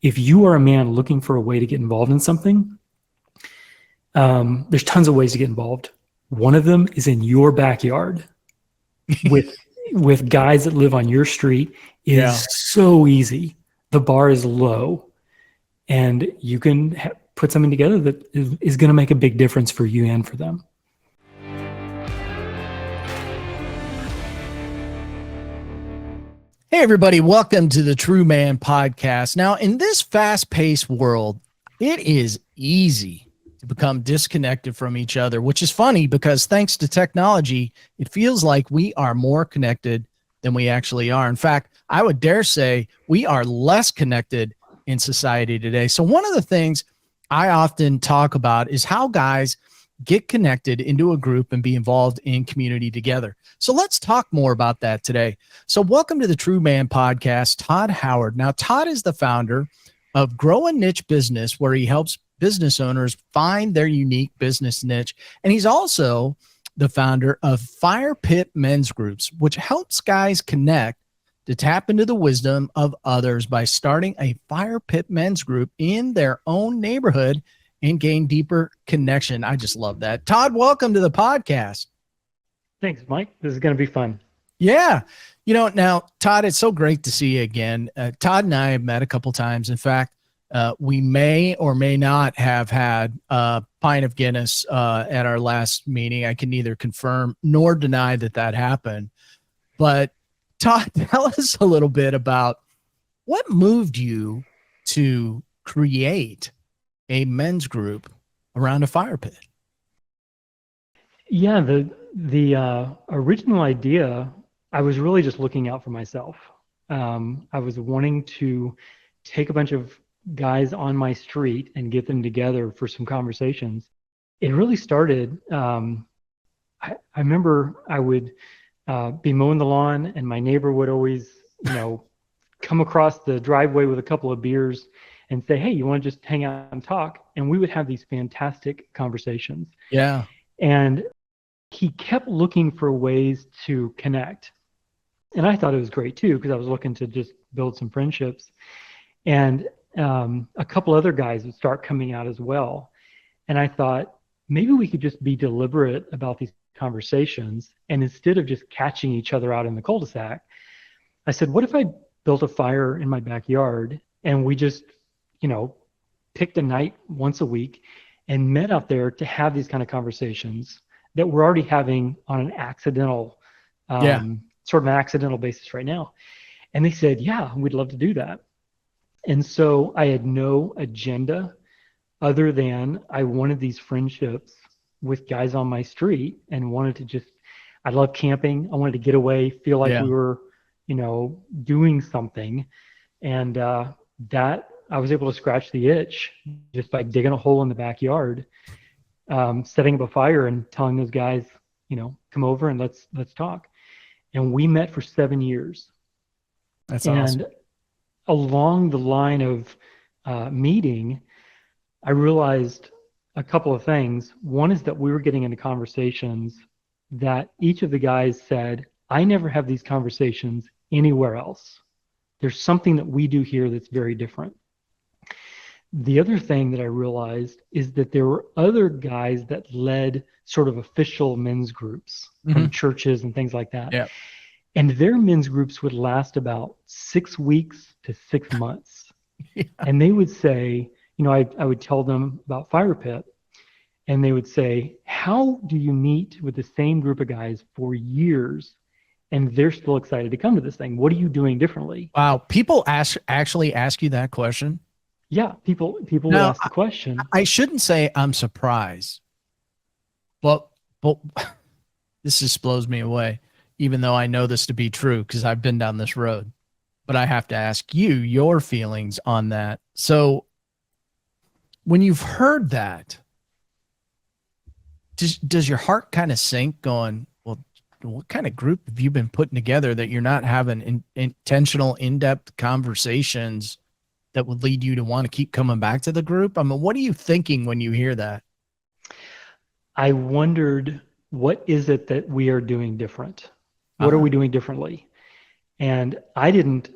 if you are a man looking for a way to get involved in something, there's tons of ways to get involved. One of them is in your backyard with guys that live on your street. It is so easy. The bar is low, and you can put something together that is going to make a big difference for you and for them. Hey, everybody. Welcome to the True Man Podcast. Now, in this fast-paced world, it is easy to become disconnected from each other, which is funny because thanks to technology, it feels like we are more connected than we actually are. In fact, I would dare say we are less connected in society today. So one of the things I often talk about is how guys get connected into a group and be involved in community together. So let's talk more about that today. So welcome to the True Man Podcast, Todd Howard. Now, Todd is the founder of Grow a Niche Business, where he helps business owners find their unique business niche. And he's also the founder of Firepit Men's Groups, which helps guys connect to tap into the wisdom of others by starting a Firepit Men's Group in their own neighborhood and gain deeper connection. I just love that. Todd, welcome to the podcast. Thanks, Mike. This is going to be fun. Yeah. You know, now, Todd, it's so great to see you again. Todd and I have met a couple times. In fact, we may or may not have had a pint of Guinness at our last meeting. I can neither confirm nor deny that happened. But Todd, tell us a little bit about what moved you to create a men's group around a fire pit. Yeah, the original idea, I was really just looking out for myself. I was wanting to take a bunch of guys on my street and get them together for some conversations. It really started, I remember I would be mowing the lawn, and my neighbor would always, come across the driveway with a couple of beers and say, hey, you want to just hang out and talk? And we would have these fantastic conversations. Yeah. And he kept looking for ways to connect. And I thought it was great too, because I was looking to just build some friendships. And a couple other guys would start coming out as well. And I thought, maybe we could just be deliberate about these conversations. And instead of just catching each other out in the cul-de-sac, I said, what if I built a fire in my backyard and we just, picked a night once a week and met out there to have these kind of conversations that we're already having on an accidental, sort of an accidental basis right now. And they said, yeah, we'd love to do that. And so I had no agenda other than I wanted these friendships with guys on my street and wanted to I love camping. I wanted to get away, feel like we were, doing something. And that I was able to scratch the itch just by digging a hole in the backyard, setting up a fire and telling those guys, come over and let's talk. And we met for 7 years. That's awesome. And along the line of meeting, I realized a couple of things. One is that we were getting into conversations that each of the guys said, I never have these conversations anywhere else. There's something that we do here that's very different. The other thing that I realized is that there were other guys that led sort of official men's groups from churches and things like that. Yeah. And their men's groups would last about 6 weeks to 6 months. Yeah. And they would say, I would tell them about Firepit, and they would say, how do you meet with the same group of guys for years and they're still excited to come to this thing? What are you doing differently? Wow. People actually ask you that question? Yeah, people would ask the question. I shouldn't say I'm surprised, but this just blows me away, even though I know this to be true because I've been down this road. But I have to ask you your feelings on that. So when you've heard that, does your heart kind of sink going, well, what kind of group have you been putting together that you're not having intentional, in-depth conversations that would lead you to want to keep coming back to the group? I mean, what are you thinking when you hear that? I wondered, what is it that we are doing different? What are we doing differently? And I didn't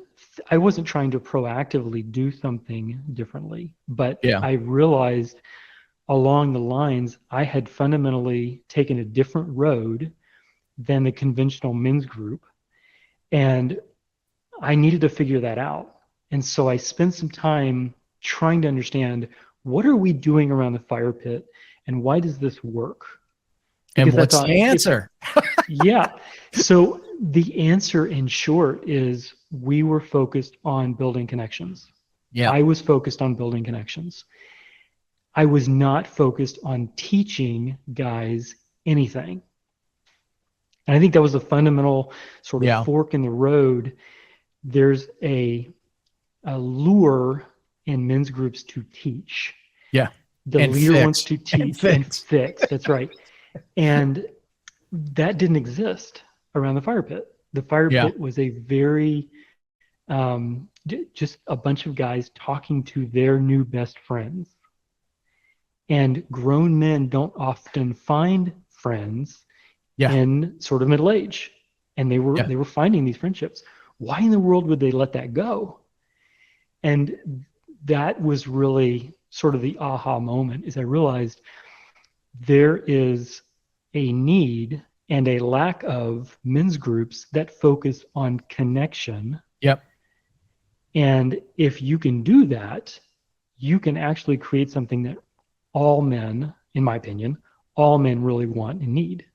I wasn't trying to proactively do something differently, but Yeah. I realized along the lines I had fundamentally taken a different road than the conventional men's group, and I needed to figure that out. And so I spent some time trying to understand, what are we doing around the fire pit and why does this work? And Because I what's thought, the answer? yeah. So the answer in short is we were focused on building connections. Yeah. I was focused on building connections. I was not focused on teaching guys anything. And I think that was a fundamental sort of Yeah. fork in the road. There's a lure in men's groups to teach. Yeah. The And leader wants fix. to And teach and fix. fix. That's right. And that didn't exist around the fire pit. The fire Yeah. pit was a very just a bunch of guys talking to their new best friends. And grown men don't often find friends Yeah. in sort of middle age. And they Yeah. were finding these friendships. Why in the world would they let that go? And that was really sort of the aha moment, is I realized there is a need and a lack of men's groups that focus on connection. Yep. And if you can do that, you can actually create something that all men, in my opinion, all men really want and need.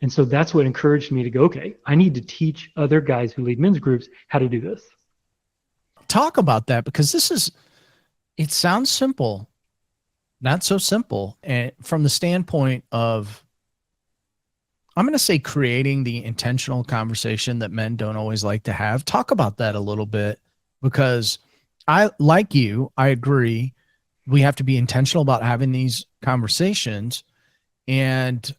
And so that's what encouraged me to go, okay, I need to teach other guys who lead men's groups how to do this. Talk about that, because it sounds simple, not so simple. And from the standpoint of, I'm going to say, creating the intentional conversation that men don't always like to have. Talk about that a little bit, because I agree. We have to be intentional about having these conversations. And,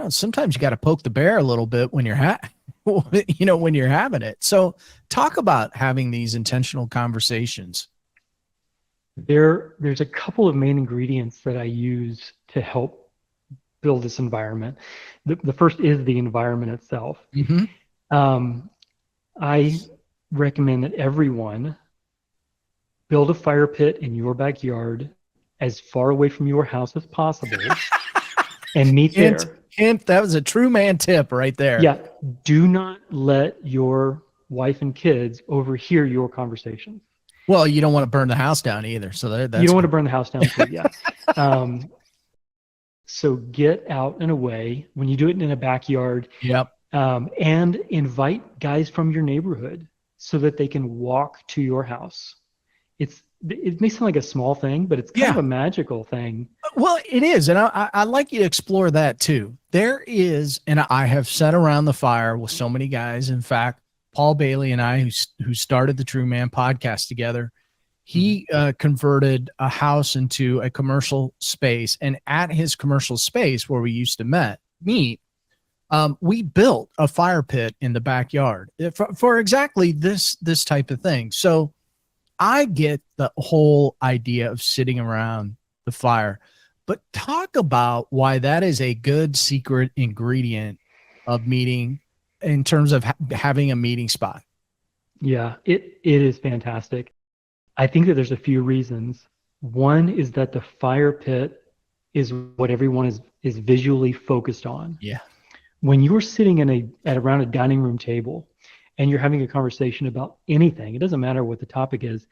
sometimes you got to poke the bear a little bit when you're when you're having it. So talk about having these intentional conversations. There's a couple of main ingredients that I use to help build this environment. The first is the environment itself. Mm-hmm. I recommend that everyone build a fire pit in your backyard as far away from your house as possible and meet there. Hint, that was a true man tip right there. Yeah. Do not let your wife and kids overhear your conversations. Well, you don't want to burn the house down either. So that's you don't want to burn the house down too, yeah. So get out and away when you do it in a backyard. Yep. And invite guys from your neighborhood so that they can walk to your house. It may sound like a small thing, but it's kind of a magical thing. Well, it is. And I'd like you to explore that too. There is, and I have sat around the fire with so many guys. In fact, Paul Bailey and I, who started the True Man podcast together, he converted a house into a commercial space. And at his commercial space where we used to meet, we built a fire pit in the backyard for exactly this type of thing. So I get the whole idea of sitting around the fire, but talk about why that is a good secret ingredient of meeting in terms of having a meeting spot. Yeah, it is fantastic. I think that there's a few reasons. One is that the fire pit is what everyone is visually focused on. Yeah. When you're sitting around a dining room table and you're having a conversation about anything, it doesn't matter what the topic is,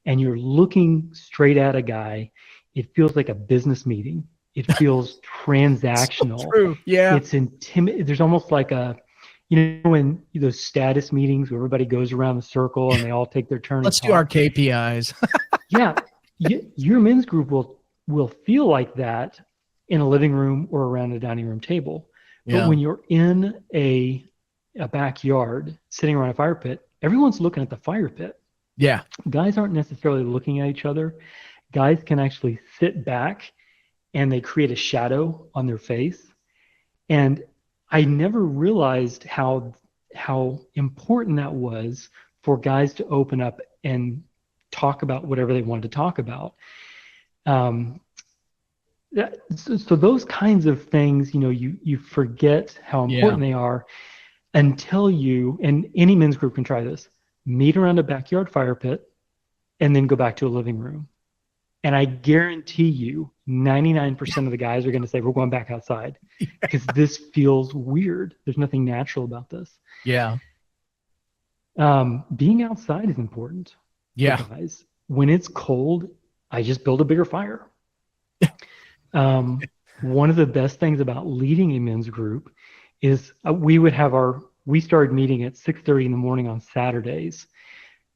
and you're looking straight at a guy, it feels like a business meeting. It feels transactional. So true. Yeah. It's intimidating. There's almost like when those status meetings where everybody goes around the circle and they all take their turn. Let's do our KPIs. Yeah. Your men's group will feel like that in a living room or around a dining room table. But when you're in a backyard sitting around a fire pit, everyone's looking at the fire pit. Yeah. Guys aren't necessarily looking at each other. Guys can actually sit back and they create a shadow on their face. And I never realized how important that was for guys to open up and talk about whatever they wanted to talk about. So those kinds of things, you forget how important they are until and any men's group can try this, meet around a backyard fire pit, and then go back to a living room. And I guarantee you 99% of the guys are going to say, we're going back outside because this feels weird. There's nothing natural about this. Yeah. Being outside is important for guys. When it's cold, I just build a bigger fire. One of the best things about leading a men's group is we started meeting at 6:30 in the morning on Saturdays,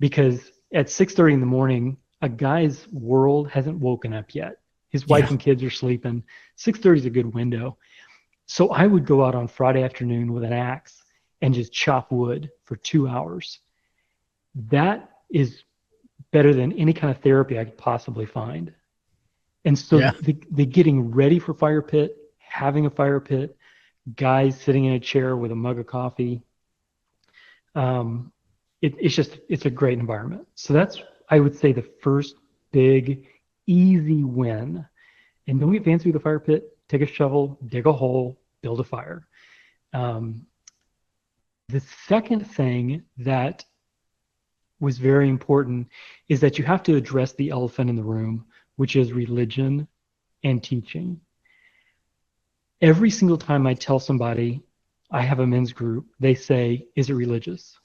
because at 6:30 in the morning, a guy's world hasn't woken up yet. His wife and kids are sleeping. 6:30 is a good window. So I would go out on Friday afternoon with an axe and just chop wood for 2 hours. That is better than any kind of therapy I could possibly find. And so the getting ready for fire pit, having a fire pit, guys sitting in a chair with a mug of coffee, it's a great environment. So that's, I would say, the first big, easy win. And don't get fancy with a fire pit. Take a shovel, dig a hole, build a fire. The second thing that was very important is that you have to address the elephant in the room, which is religion and teaching. Every single time I tell somebody I have a men's group, they say, is it religious?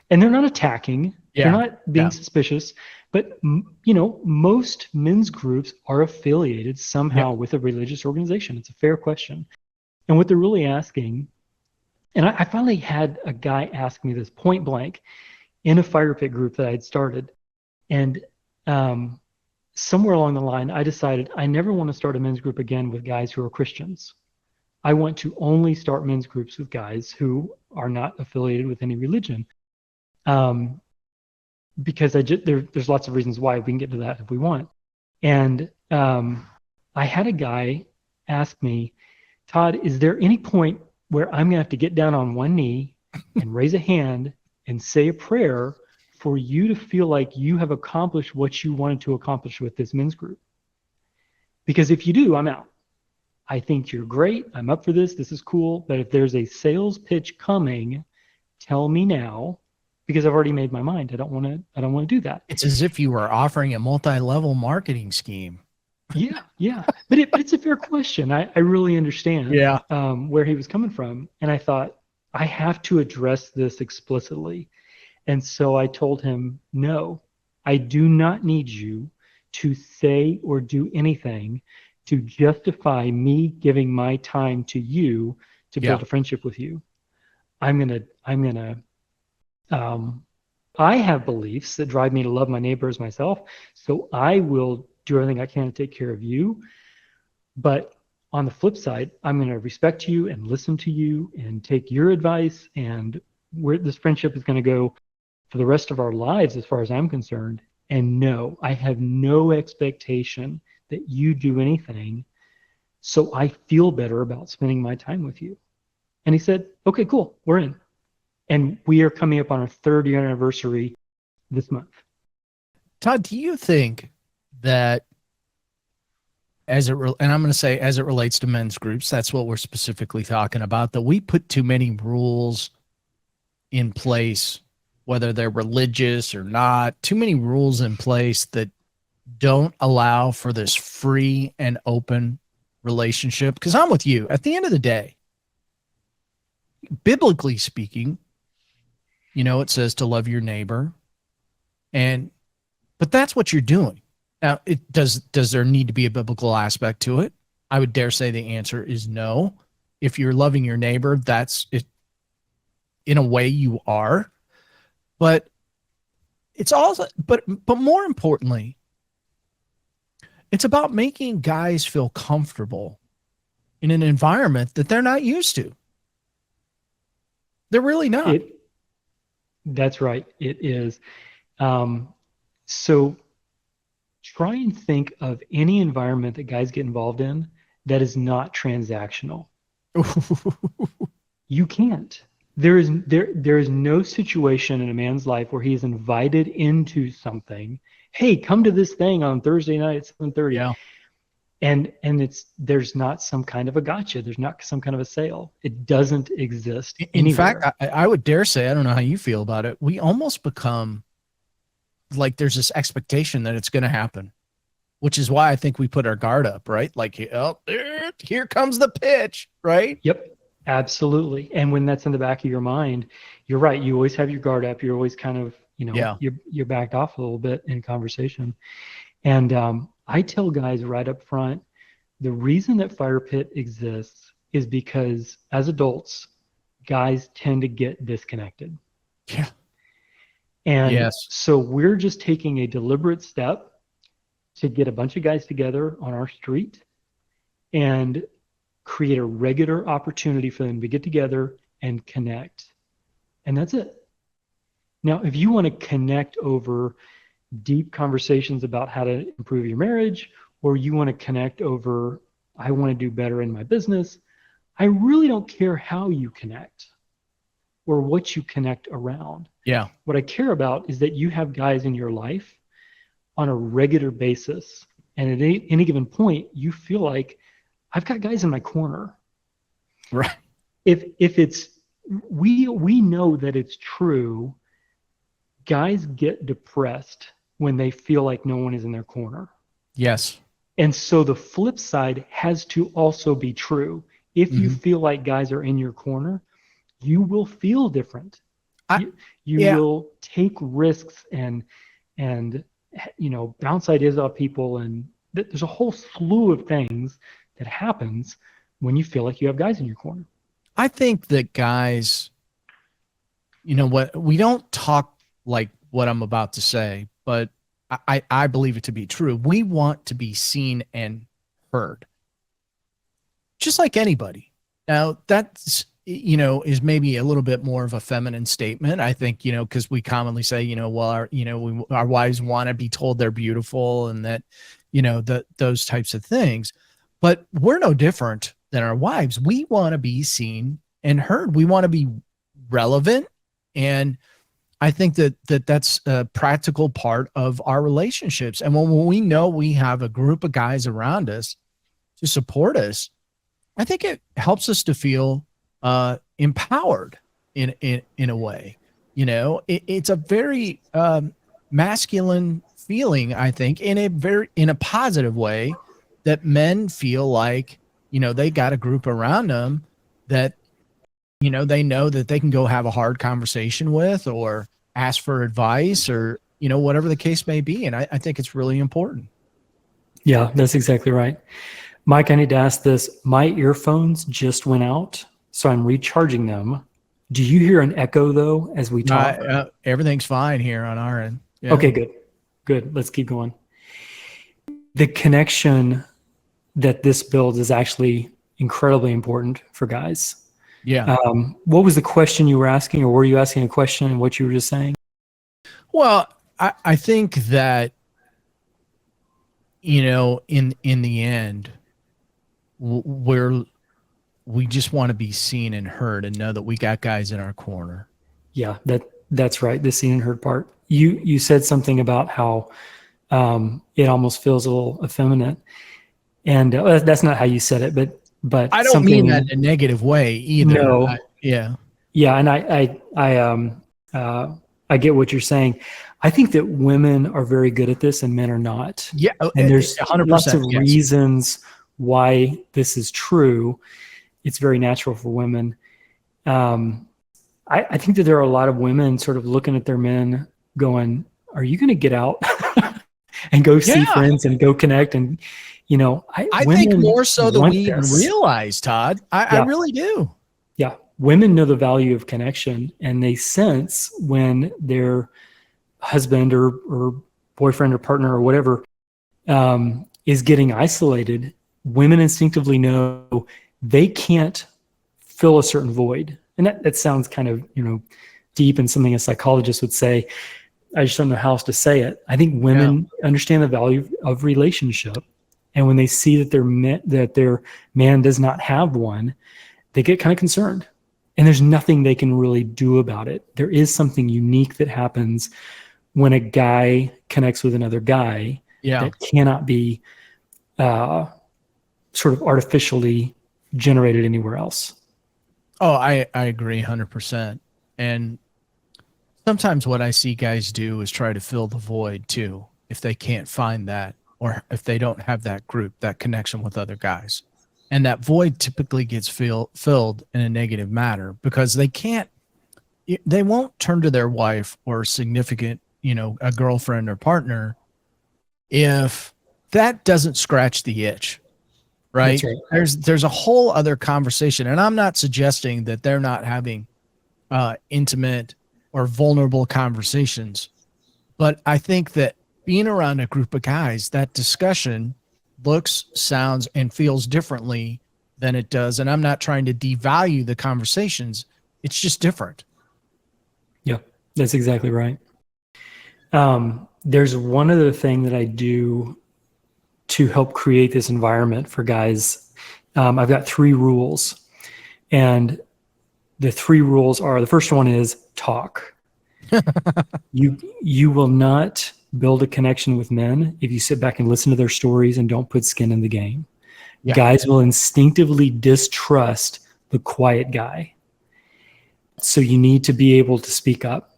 And they're not attacking. They're not being suspicious. But, most men's groups are affiliated somehow with a religious organization. It's a fair question. And what they're really asking, and I finally had a guy ask me this point blank in a fire pit group that I had started. And somewhere along the line, I decided I never want to start a men's group again with guys who are Christians. I want to only start men's groups with guys who are not affiliated with any religion. Because there's lots of reasons why. We can get to that if we want. And I had a guy ask me, Todd, is there any point where I'm going to have to get down on one knee and raise a hand and say a prayer for you to feel like you have accomplished what you wanted to accomplish with this men's group? Because if you do, I'm out. I think you're great. I'm up for this. This is cool. But if there's a sales pitch coming, tell me now, because I've already made my mind. I don't want to do that. It's as if you were offering a multi-level marketing scheme. Yeah. But it's a fair question. I really understand where he was coming from. And I thought, I have to address this explicitly. And so I told him, no, I do not need you to say or do anything to justify me giving my time to you to build a friendship with you. I have beliefs that drive me to love my neighbors myself, so I will do everything I can to take care of you. But on the flip side, I'm going to respect you and listen to you and take your advice, and where this friendship is going to go for the rest of our lives, as far as I'm concerned. And no, I have no expectation that you do anything, so I feel better about spending my time with you. And he said, okay, cool, we're in. And we are coming up on our 3rd year anniversary this month. Todd, do you think that and I'm going to say as it relates to men's groups, that's what we're specifically talking about, that we put too many rules in place, whether they're religious or not, too many rules in place that don't allow for this free and open relationship? Because I'm with you. At the end of the day, biblically speaking, it says to love your neighbor, but that's what you're doing. Now, does there need to be a biblical aspect to it? I would dare say the answer is no. If you're loving your neighbor, that's it. In a way, you are. But it's also, but more importantly, it's about making guys feel comfortable in an environment that they're not used to. They're really not. That's right. It is. So try and think of any environment that guys get involved in that is not transactional. You can't. There is no situation in a man's life where he is invited into something. Hey, come to this thing on Thursday night at 7:30. Yeah. there's not some kind of a gotcha. There's not some kind of a sale. It doesn't exist In anywhere. fact, I would dare say, I don't know how you feel about it, we almost become like there's this expectation that it's going to happen, which is why I think we put our guard up, right? Like, oh, here comes the pitch, right? Yep, absolutely. And when that's in the back of your mind, you're right. You always have your guard up. You're always kind of, you're backed off a little bit in conversation. And I tell guys right up front, the reason that Firepit exists is because as adults, guys tend to get disconnected. Yeah. And so we're just taking a deliberate step to get a bunch of guys together on our street and create a regular opportunity for them to get together and connect. And that's it. Now, if you want to connect over deep conversations about how to improve your marriage, or you want to connect over, I want to do better in my business, I really don't care how you connect or what you connect around. Yeah. What I care about is that you have guys in your life on a regular basis. And at any given point, you feel like I've got guys in my corner. Right. If it's, we know that it's true, guys get depressed when they feel like no one is in their corner. Yes. And so the flip side has to also be true. If you feel like guys are in your corner, you will feel different. You will take risks and bounce ideas off people, and there's a whole slew of things that happens when you feel like you have guys in your corner. I think that guys, what, we don't talk like what I'm about to say, but I believe it to be true. We want to be seen and heard, just like anybody. Now that's, is maybe a little bit more of a feminine statement. I think, because we commonly say, well, our wives want to be told they're beautiful and that, those types of things. But we're no different than our wives. We want to be seen and heard. We want to be relevant. And I think that's a practical part of our relationships. And when we know we have a group of guys around us to support us, I think it helps us to feel empowered in a way. It's a very masculine feeling, I think, in a positive way, that men feel like, they got a group around them that, they know that they can go have a hard conversation with or ask for advice or, whatever the case may be. And I think it's really important. Yeah, that's exactly right. Mike, I need to ask this. My earphones just went out, so I'm recharging them. Do you hear an echo, though, as we talk? Everything's fine here on our end. Yeah. Okay, good. Good. Let's keep going. The connection that this builds is actually incredibly important for guys. Yeah. What was the question you were asking, or were you asking a question and what you were just saying? Well, I think that, in the end, we just want to be seen and heard and know that we got guys in our corner. Yeah, that's right. The seen and heard part. You said something about how it almost feels a little effeminate, and that's not how you said it, but I don't mean that in a negative way either. No. Yeah, and I get what you're saying. I think that women are very good at this and men are not. Yeah, and there's 100%, lots of reasons why this is true. It's very natural for women. I think that there are a lot of women sort of looking at their men going, are you going to get out and go see friends and go connect? And, I think more so than we even realize, Todd. I really do. Yeah. Women know the value of connection, and they sense when their husband or boyfriend or partner or whatever is getting isolated. Women instinctively know they can't fill a certain void. And that sounds kind of, deep and something a psychologist would say. I just don't know how else to say it. I think women understand the value of relationship. And when they see that their man does not have one, they get kind of concerned. And there's nothing they can really do about it. There is something unique that happens when a guy connects with another guy that cannot be sort of artificially generated anywhere else. Oh, I agree 100%. And sometimes what I see guys do is try to fill the void too, if they can't find that, or if they don't have that group, that connection with other guys. And that void typically gets filled in a negative manner because they won't turn to their wife or significant, a girlfriend or partner if that doesn't scratch the itch. Right? That's right. There's a whole other conversation, and I'm not suggesting that they're not having intimate or vulnerable conversations, but I think that being around a group of guys, that discussion looks, sounds, and feels differently than it does. And I'm not trying to devalue the conversations. It's just different. Yeah, that's exactly right. There's one other thing that I do to help create this environment for guys. I've got 3 rules, and the 3 rules are, the first one is talk. You will not build a connection with men if you sit back and listen to their stories and don't put skin in the game. Yeah. Guys will instinctively distrust the quiet guy. So you need to be able to speak up.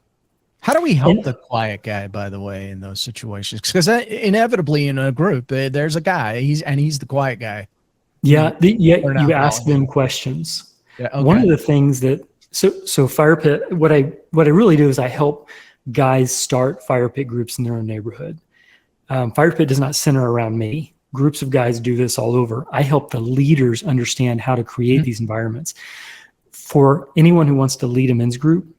How do we help the quiet guy, by the way, in those situations? Because inevitably in a group, there's a guy, he's the quiet guy. Yeah, you ask them questions. Yeah, okay. One of the things that so Firepit, what I really do is I help guys start Firepit groups in their own neighborhood. Firepit does not center around me. Groups of guys do this all over. I help the leaders understand how to create these environments. For anyone who wants to lead a men's group,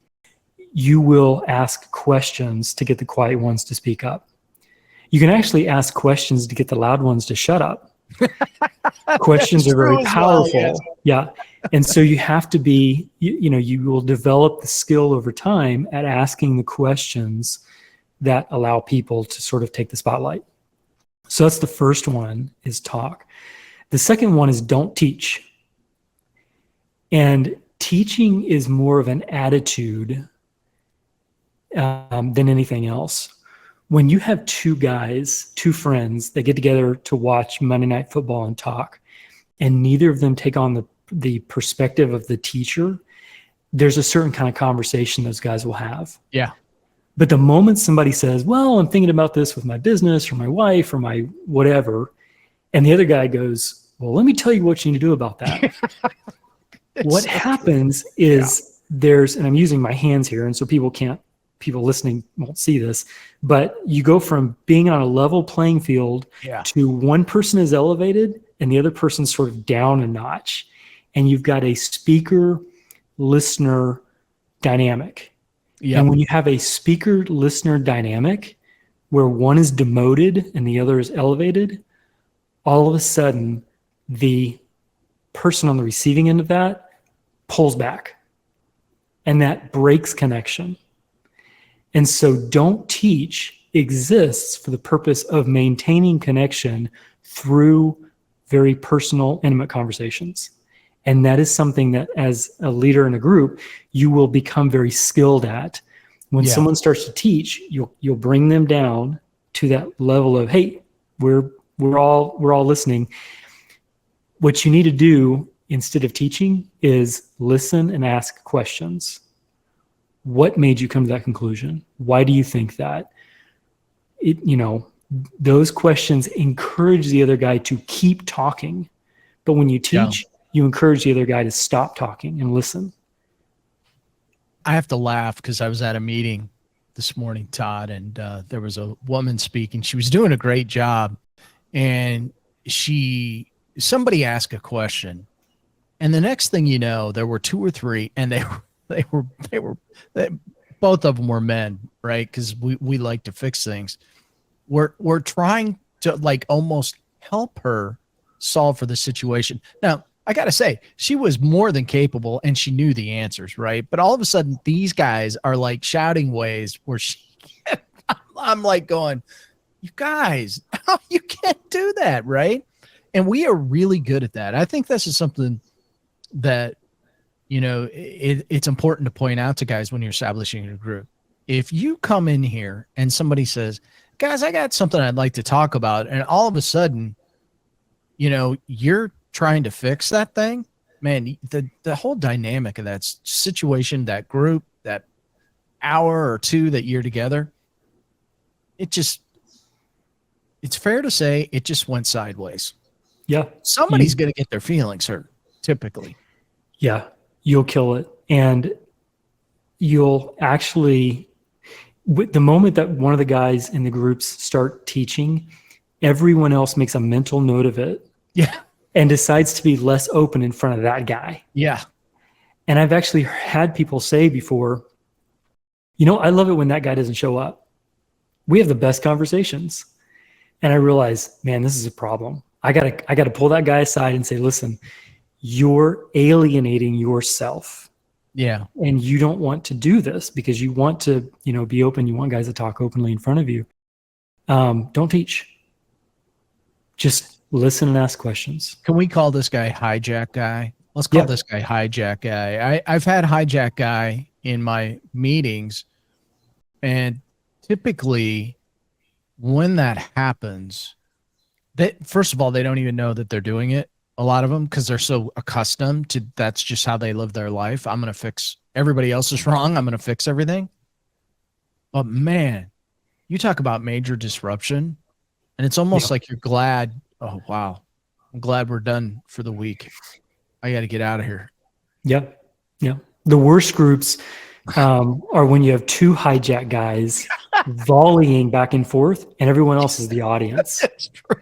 you will ask questions to get the quiet ones to speak up. You can actually ask questions to get the loud ones to shut up. Questions are very powerful. Well, yes. Yeah. And so you have to be, you will develop the skill over time at asking the questions that allow people to sort of take the spotlight. So that's the first one, is talk. The second one is don't teach. And teaching is more of an attitude than anything else. When you have 2 friends that get together to watch Monday Night Football and talk, and neither of them take on the perspective of the teacher, there's a certain kind of conversation those guys will have. Yeah. But the moment somebody says, well, I'm thinking about this with my business or my wife or my whatever, and the other guy goes, well, let me tell you what you need to do about that. What happens is there's, and I'm using my hands here, and so people listening won't see this, but you go from being on a level playing field to one person is elevated and the other person's sort of down a notch. And you've got a speaker-listener dynamic. Yep. And when you have a speaker-listener dynamic where one is demoted and the other is elevated, all of a sudden the person on the receiving end of that pulls back. And that breaks connection. And so don't teach exists for the purpose of maintaining connection through very personal, intimate conversations. And that is something that as a leader in a group, you will become very skilled at. When someone starts to teach, you'll bring them down to that level of, hey, we're all listening. What you need to do instead of teaching is listen and ask questions. What made you come to that conclusion? Why do you think that? Those questions encourage the other guy to keep talking. But when you teach, you encourage the other guy to stop talking and listen. I have to laugh because I was at a meeting this morning, Todd, and there was a woman speaking. She was doing a great job, and somebody asked a question, and the next thing you know, there were 2 or 3, and they were both of them were men, right? Because we like to fix things. We're trying to like almost help her solve for the situation. Now, I got to say, she was more than capable and she knew the answers, right? But all of a sudden, these guys are like shouting ways where I'm like going, you guys, you can't do that, right? And we are really good at that. I think this is something that, it's important to point out to guys when you're establishing a group. If you come in here and somebody says, guys, I got something I'd like to talk about, and all of a sudden, you're trying to fix that thing, man, the whole dynamic of that situation, that group, that hour or two that you're together, it's fair to say it just went sideways. Yeah. Somebody's going to get their feelings hurt, typically. Yeah. You'll kill it. And you'll actually, with the moment that one of the guys in the groups start teaching, everyone else makes a mental note of it. Yeah. And decides to be less open in front of that guy. Yeah. And I've actually had people say before, I love it when that guy doesn't show up. We have the best conversations. And I realize, man, this is a problem. I gotta pull that guy aside and say, listen, you're alienating yourself. Yeah. And you don't want to do this because you want to, be open. You want guys to talk openly in front of you. Don't teach. Just listen and ask questions. Can we call this guy hijack guy? Let's call this guy hijack guy. I've had hijack guy in my meetings, and typically when that happens, first of all, they don't even know that they're doing it. A lot of them, because they're so accustomed to that's just how they live their life. I'm going to fix everybody else is wrong. I'm going to fix everything. But man, you talk about major disruption, and it's almost like you're glad. Oh, wow. I'm glad we're done for the week. I got to get out of here. Yeah. Yeah. The worst groups are when you have two hijack guys volleying back and forth and everyone else is the audience. That's true.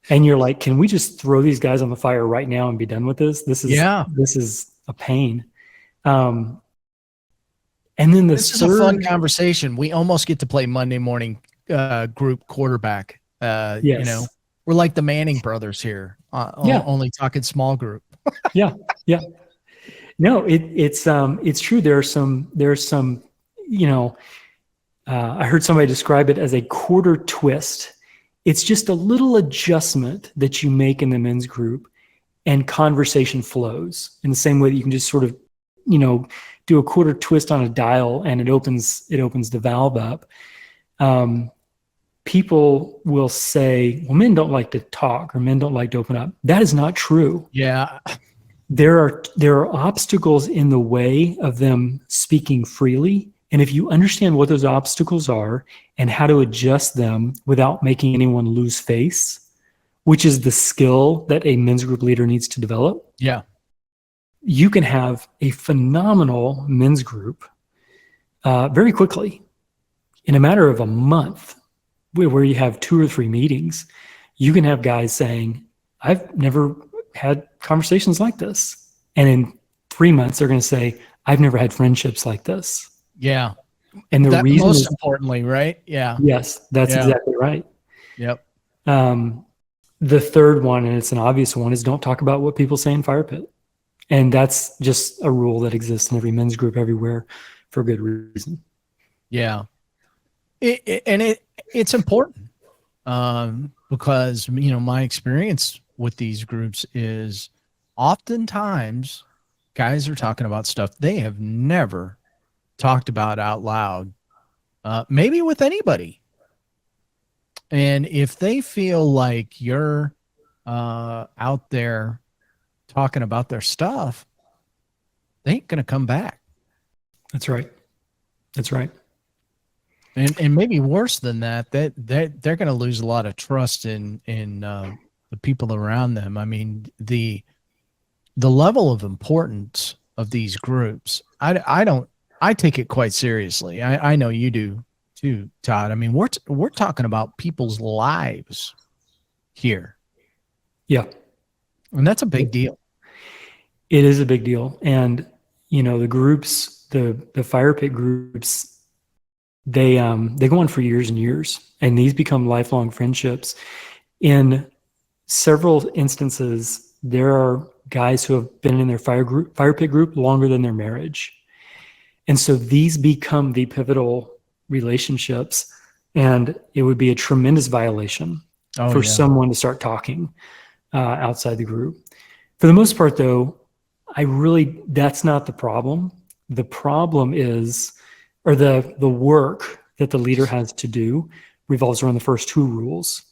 And you're like, can we just throw these guys on the fire right now and be done with this? This is a pain. And then this is a fun conversation. We almost get to play Monday morning group quarterback. Yes. We're like the Manning brothers here, only talking small group. Yeah. No, it's true. There's some, I heard somebody describe it as a quarter twist. It's just a little adjustment that you make in the men's group and conversation flows in the same way that you can just sort of, do a quarter twist on a dial and it opens the valve up. People will say, well, men don't like to talk or men don't like to open up. That is not true. Yeah. There are obstacles in the way of them speaking freely. And if you understand what those obstacles are and how to adjust them without making anyone lose face, which is the skill that a men's group leader needs to develop. Yeah. You can have a phenomenal men's group very quickly. In a matter of a month, where you have 2 or 3 meetings, you can have guys saying, I've never had conversations like this. And in 3 months, they're going to say, I've never had friendships like this. Yeah. And the reason most importantly, right? Yeah. Yes, that's exactly right. Yep. The third one, and it's an obvious one, is don't talk about what people say in Firepit. And that's just a rule that exists in every men's group everywhere for good reason. Yeah. It's important because, my experience with these groups is oftentimes guys are talking about stuff they have never talked about out loud, maybe with anybody. And if they feel like you're out there talking about their stuff, they ain't going to come back. That's right. That's right. And maybe worse than that, they're going to lose a lot of trust in the people around them. I mean, the level of importance of these groups, I take it quite seriously. I know you do too, Todd. I mean, we're talking about people's lives here. Yeah. And that's a big deal. It is a big deal. And, the groups, the Firepit groups, they go on for years and years, and these become lifelong friendships. In several instances, there are guys who have been in their Firepit group longer than their marriage. And so these become the pivotal relationships, and it would be a tremendous violation for someone to start talking outside the group. For the most part, though, that's not the problem. The problem is, or the work that the leader has to do revolves around the first 2 rules: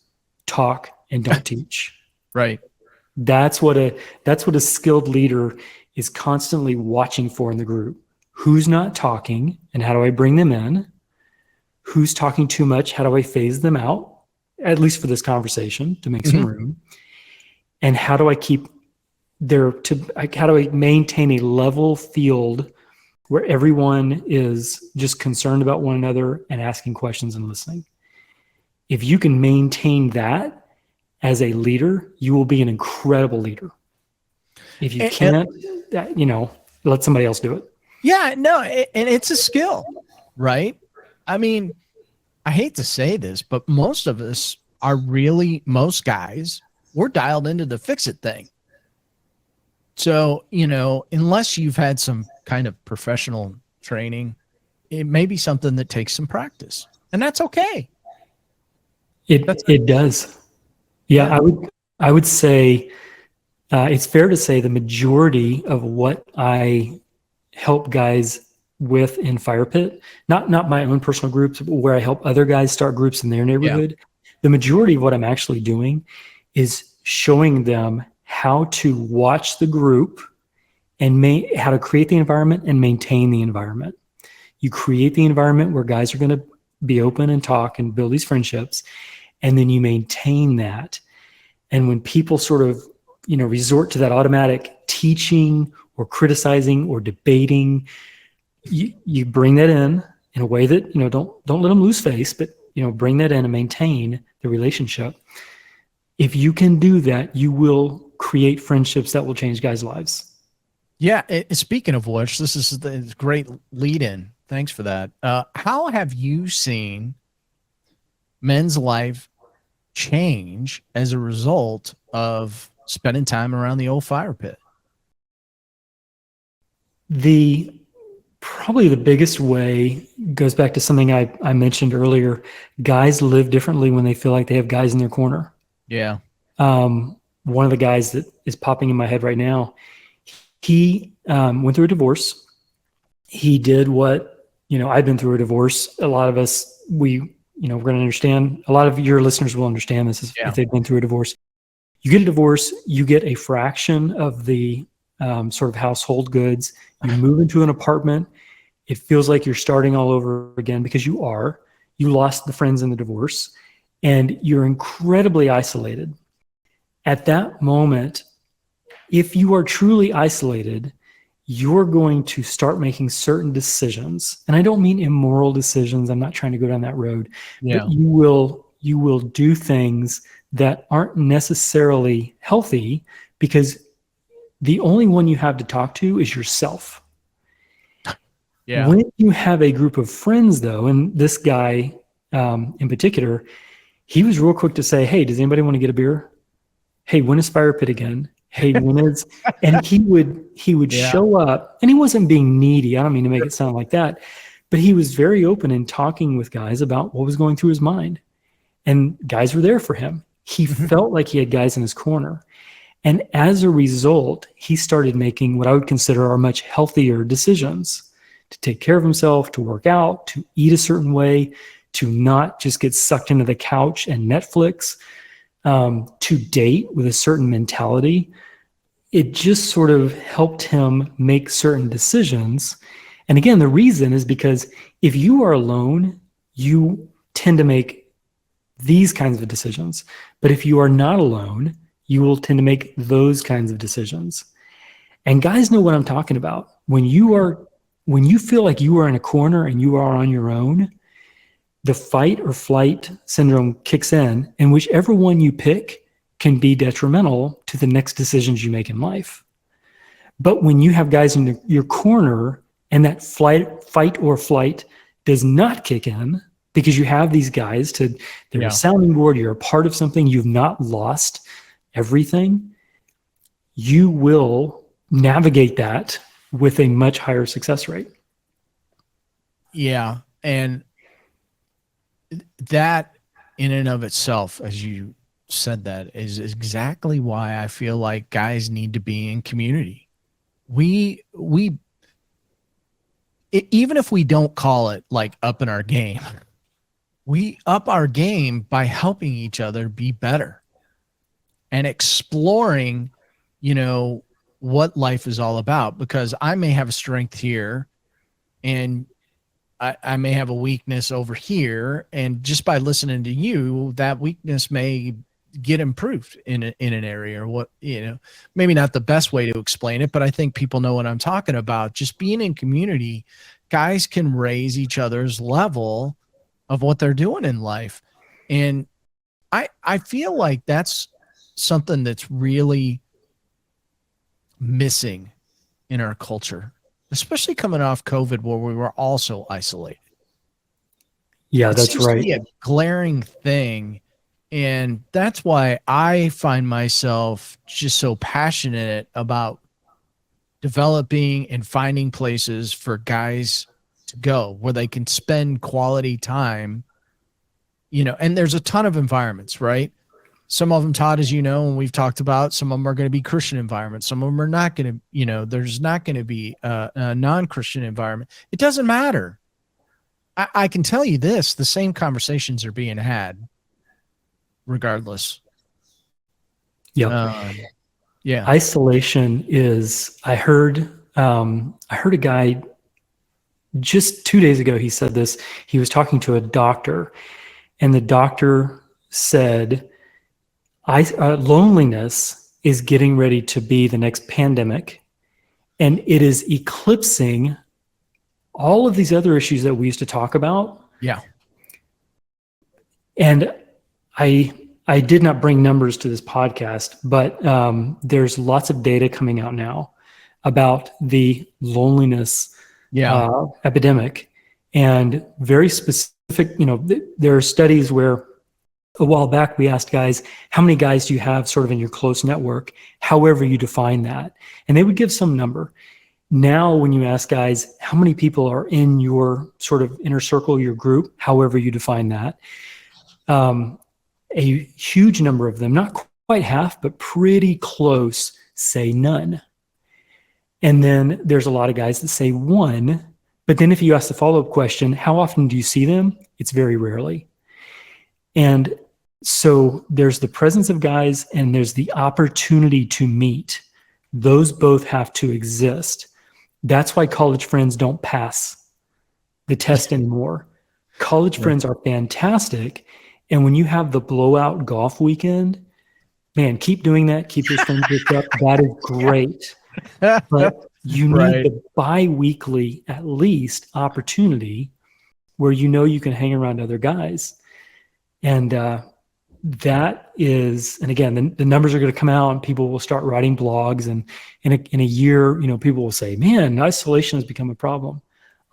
talk and don't teach. Right. That's what a skilled leader is constantly watching for in the group. Who's not talking and how do I bring them in? Who's talking too much? How do I phase them out? At least for this conversation to make some room. And how do I how do I maintain a level field where everyone is just concerned about one another and asking questions and listening? If you can maintain that as a leader, you will be an incredible leader. If you can't, let somebody else do it. Yeah, no, and it's a skill, right? I mean, I hate to say this, but most of us most guys, we're dialed into the fix it thing. So, unless you've had some kind of professional training, it may be something that takes some practice, and that's okay. It does. Yeah, I would say it's fair to say the majority of what I help guys with in Firepit, not my own personal groups, but where I help other guys start groups in their neighborhood. Yeah. The majority of what I'm actually doing is showing them how to watch the group and how to create the environment and maintain the environment. You create the environment where guys are going to be open and talk and build these friendships, and then you maintain that. And when people sort of, resort to that automatic teaching or criticizing or debating, you bring that in a way that, don't let them lose face, but, bring that in and maintain the relationship. If you can do that, you will create friendships that will change guys' lives. Yeah. Speaking of which, this is the great lead in. Thanks for that. How have you seen men's life change as a result of spending time around the old fire pit? Probably the biggest way goes back to something I mentioned earlier. Guys live differently when they feel like they have guys in their corner. Yeah. One of the guys that is popping in my head right now, he went through a divorce. He did what, I've been through a divorce. A lot of us, we're going to understand. A lot of your listeners will understand this if they've been through a divorce. You get a divorce, you get a fraction of the sort of household goods. You move into an apartment. It feels like you're starting all over again because you lost the friends in the divorce, and you're incredibly isolated. At that moment, if you are truly isolated, you're going to start making certain decisions. And I don't mean immoral decisions. I'm not trying to go down that road. Yeah. But you will do things that aren't necessarily healthy because the only one you have to talk to is yourself. Yeah. When you have a group of friends, though, and this guy in particular, he was real quick to say, "Hey, does anybody want to get a beer? Hey, when is Firepit again? Hey, when is?" And he would show up, and he wasn't being needy. I don't mean to make it sound like that, but he was very open in talking with guys about what was going through his mind, and guys were there for him. He felt like he had guys in his corner. And as a result, he started making what I would consider are much healthier decisions to take care of himself, to work out, to eat a certain way, to not just get sucked into the couch and Netflix, to date with a certain mentality. It just sort of helped him make certain decisions. And again, the reason is because if you are alone, you tend to make these kinds of decisions. But if you are not alone, you will tend to make those kinds of decisions. And guys know what I'm talking about. When you feel like you are in a corner and you are on your own, the fight or flight syndrome kicks in, and whichever one you pick can be detrimental to the next decisions you make in life. But when you have guys in your corner and that fight or flight does not kick in, because you have these guys they're a sounding board, you're a part of something, you've not lost everything, you will navigate that with a much higher success rate. Yeah. And that in and of itself, as you said, that is exactly why I feel like guys need to be in community. Even if we don't call it like upping our game, we up our game by helping each other be better. and exploring, what life is all about, because I may have a strength here and I may have a weakness over here. And just by listening to you, that weakness may get improved in an area, or what, maybe not the best way to explain it, but I think people know what I'm talking about. Just being in community, guys can raise each other's level of what they're doing in life. And I feel like that's something that's really missing in our culture, especially coming off COVID, where we were all so isolated. Yeah, It that's seems to right. be a glaring thing. And that's why I find myself just so passionate about developing and finding places for guys to go where they can spend quality time, and there's a ton of environments, right? Some of them, Todd, as you know, and we've talked about, some of them are going to be Christian environments. Some of them are not going to, there's not going to be a non-Christian environment. It doesn't matter. I can tell you this, the same conversations are being had regardless. Yeah. Yeah. Isolation is, I heard a guy just 2 days ago. He said this, he was talking to a doctor, and the doctor said, loneliness is getting ready to be the next pandemic, and it is eclipsing all of these other issues that we used to talk about. Yeah. And I did not bring numbers to this podcast, but there's lots of data coming out now about the loneliness epidemic, and very specific, there are studies where a while back we asked guys, how many guys do you have sort of in your close network, however you define that? And they would give some number. Now, when you ask guys, how many people are in your sort of inner circle, your group, however you define that, a huge number of them, not quite half, but pretty close, say none. And then there's a lot of guys that say one, but then if you ask the follow-up question, how often do you see them? It's very rarely. And so there's the presence of guys and there's the opportunity to meet. Those both have to exist. That's why college friends don't pass the test anymore. College friends are fantastic. And when you have the blowout golf weekend, man, keep doing that. Keep your friendships up. That is great. But you need the bi-weekly, at least, opportunity where you can hang around other guys. And that is, and again, the numbers are going to come out and people will start writing blogs. And in a year, people will say, man, isolation has become a problem.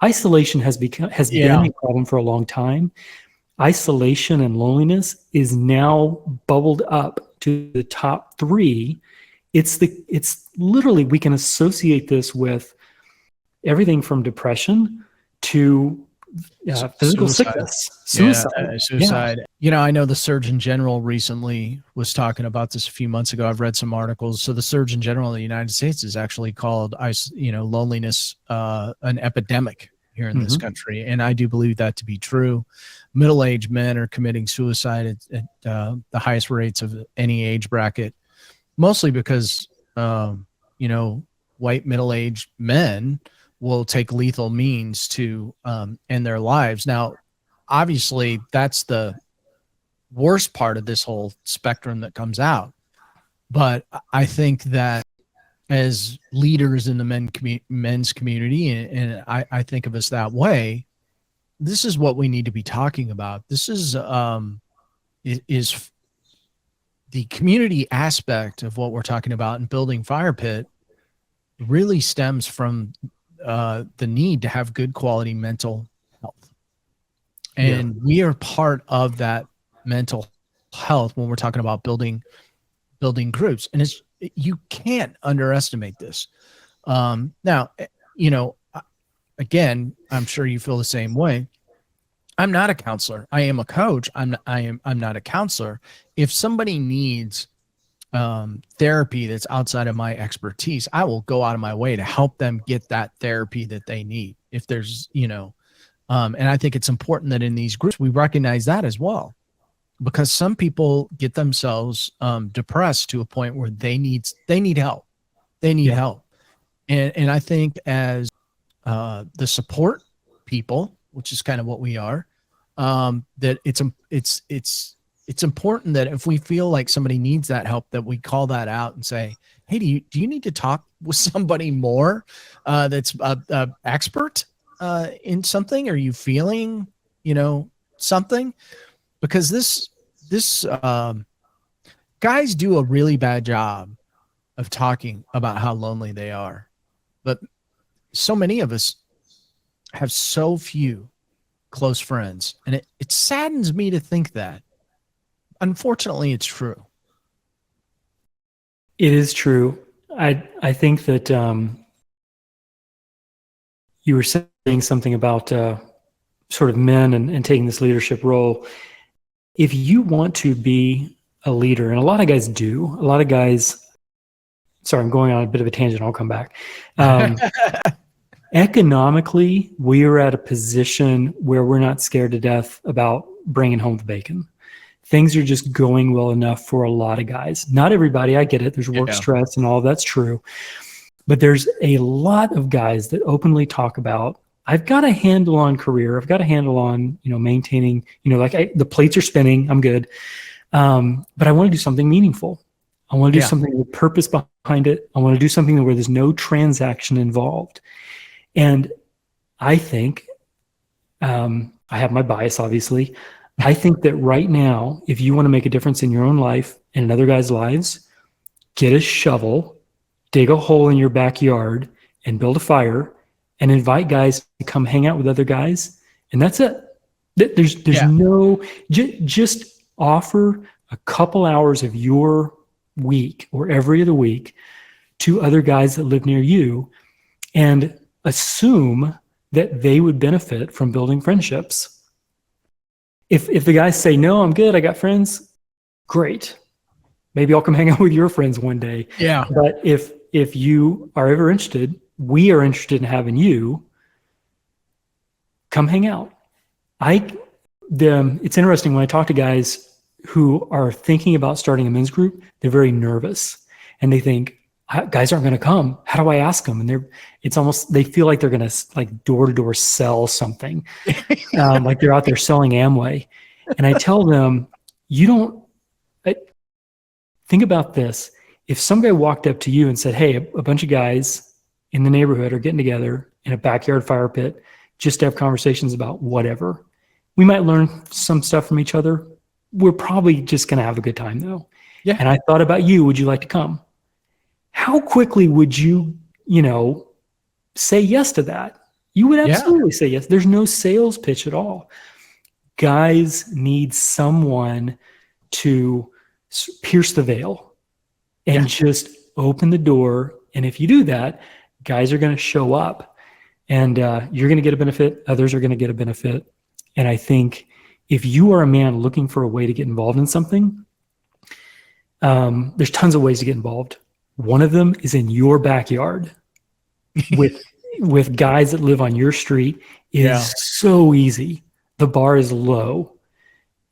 Isolation has been a problem for a long time. Isolation and loneliness is now bubbled up to the top 3. It's literally, we can associate this with everything from depression to physical sickness, suicide. Yeah. I know the Surgeon General recently was talking about this a few months ago. I've read some articles. So the Surgeon General of the United States has actually called loneliness an epidemic here in this country, and I do believe that to be true. Middle-aged men are committing suicide at the highest rates of any age bracket, mostly because white middle-aged men will take lethal means to end their lives. Now, obviously, that's the worst part of this whole spectrum that comes out. But I think that as leaders in the men's community, and I think of us that way, this is what we need to be talking about. This is the community aspect of what we're talking about in building Firepit really stems from the need to have good quality mental health. And we are part of that mental health when we're talking about building groups. And you can't underestimate this. Now, again, I'm sure you feel the same way. I'm not a counselor. I am a coach. I'm not a counselor. If somebody needs therapy that's outside of my expertise, I will go out of my way to help them get that therapy that they need. If there's, and I think it's important that in these groups, we recognize that as well. because some people get themselves depressed to a point where they need help. They need help. And I think as the support people, which is kind of what we are, that it's important that if we feel like somebody needs that help, that we call that out and say, hey, do you need to talk with somebody more that's expert in something? Are you feeling, something? Because this guys do a really bad job of talking about how lonely they are, but so many of us have so few close friends, and it saddens me to think that. Unfortunately, it's true. It is true. I think that you were saying something about sort of men and taking this leadership role. If you want to be a leader, and a lot of guys do, a lot of guys, sorry, I'm going on a bit of a tangent. I'll come back. Economically, we are at a position where we're not scared to death about bringing home the bacon. Things are just going well enough for a lot of guys. Not everybody, I get it. There's work stress and all that's true. But there's a lot of guys that openly talk about, I've got a handle on career. I've got a handle on, maintaining, the plates are spinning. I'm good. But I want to do something meaningful. I want to do something with purpose behind it. I want to do something where there's no transaction involved. And I think, I have my bias, obviously. I think that right now, if you want to make a difference in your own life and in other guys' lives, get a shovel, dig a hole in your backyard, and build a fire, and invite guys to come hang out with other guys. And that's it. There's no, just offer a couple hours of your week or every other week to other guys that live near you, and assume that they would benefit from building friendships. If the guys say, no, I'm good, I got friends, great. Maybe I'll come hang out with your friends one day. Yeah. But if you are ever interested, we are interested in having you come hang out. It's interesting when I talk to guys who are thinking about starting a men's group, they're very nervous and they think, guys aren't going to come. How do I ask them? And they feel like they're going to like door to door sell something, like they're out there selling Amway. And I tell them, think about this. If some guy walked up to you and said, hey, a bunch of guys in the neighborhood are getting together in a backyard fire pit just to have conversations about whatever, we might learn some stuff from each other. We're probably just going to have a good time though. Yeah. And I thought about you. Would you like to come? How quickly would you, say yes to that? You would absolutely say yes. There's no sales pitch at all. Guys need someone to pierce the veil and just open the door. And if you do that, guys are going to show up, and you're going to get a benefit. Others are going to get a benefit. And I think if you are a man looking for a way to get involved in something, there's tons of ways to get involved. One of them is in your backyard with guys that live on your street. It is so easy. The bar is low,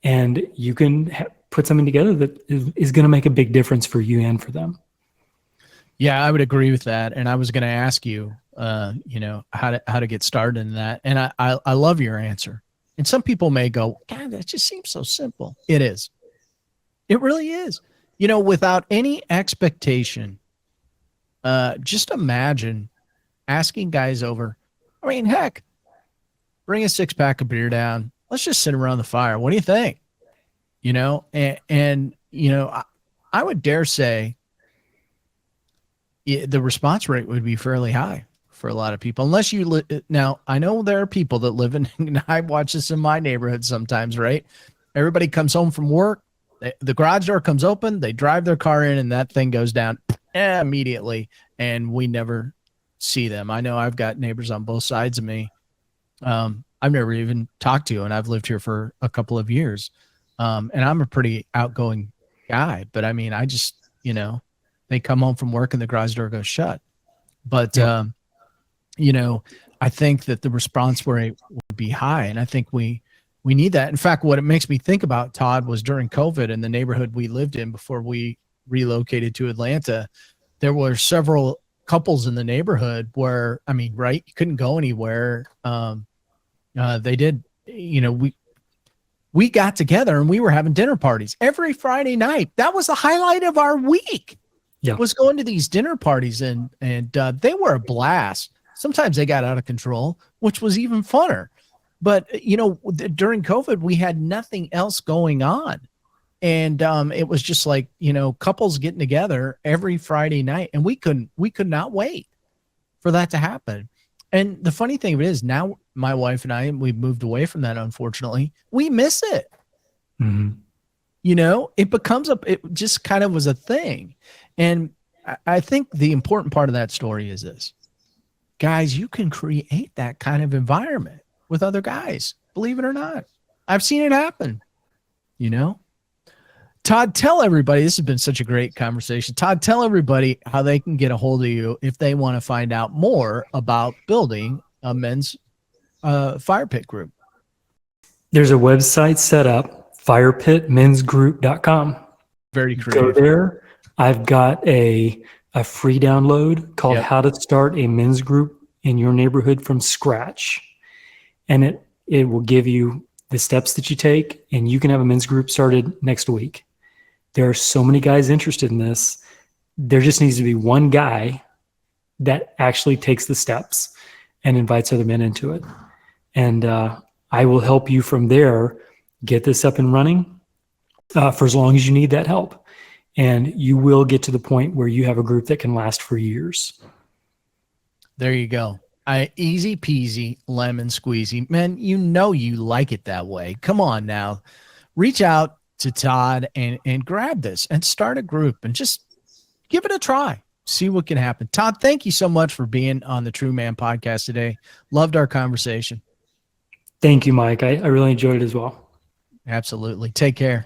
and you can put something together that is going to make a big difference for you and for them. Yeah, I would agree with that. And I was going to ask you, how to get started in that. And I love your answer. And some people may go, God, that just seems so simple. It is. It really is. Without any expectation, just imagine asking guys over. I mean, heck, bring a 6-pack of beer down. Let's just sit around the fire. What do you think? I would dare say the response rate would be fairly high for a lot of people, unless you now, I know there are people that live and I watch this in my neighborhood sometimes, right? Everybody comes home from work. The garage door comes open, they drive their car in, and that thing goes down immediately, and we never see them. I know I've got neighbors on both sides of me I've never even talked to, and I've lived here for a couple of years. And I'm a pretty outgoing guy, but I mean, I just, they come home from work and the garage door goes shut. But, I think that the response rate would be high. And I think we We need that. In fact, what it makes me think about, Todd, was during COVID in the neighborhood we lived in before we relocated to Atlanta, there were several couples in the neighborhood where, I mean, right, you couldn't go anywhere. They did, we got together and we were having dinner parties every Friday night. That was the highlight of our week. Yeah. Was going to these dinner parties, and they were a blast. Sometimes they got out of control, which was even funner. But during COVID, we had nothing else going on, and it was just like couples getting together every Friday night, and we could not wait for that to happen. And the funny thing of it is, now my wife and I, we've moved away from that. Unfortunately, we miss it. Mm-hmm. It becomes it just kind of was a thing. And I think the important part of that story is this: guys, you can create that kind of environment with other guys. Believe it or not, I've seen it happen. Todd, tell everybody, this has been such a great conversation. Todd, tell everybody how they can get a hold of you if they want to find out more about building a men's fire pit group. There's a website set up, firepitmensgroup.com. Very creative. Go there. I've got a free download called How to Start a Men's Group in Your Neighborhood from Scratch. And it will give you the steps that you take, and you can have a men's group started next week. There are so many guys interested in this. There just needs to be one guy that actually takes the steps and invites other men into it. And I will help you from there get this up and running for as long as you need that help. And you will get to the point where you have a group that can last for years. There you go. Easy peasy, lemon squeezy. Man, you like it that way. Come on now. Reach out to Todd and grab this and start a group and just give it a try. See what can happen. Todd, thank you so much for being on the True Man podcast today. Loved our conversation. Thank you, Mike. I really enjoyed it as well. Absolutely. Take care.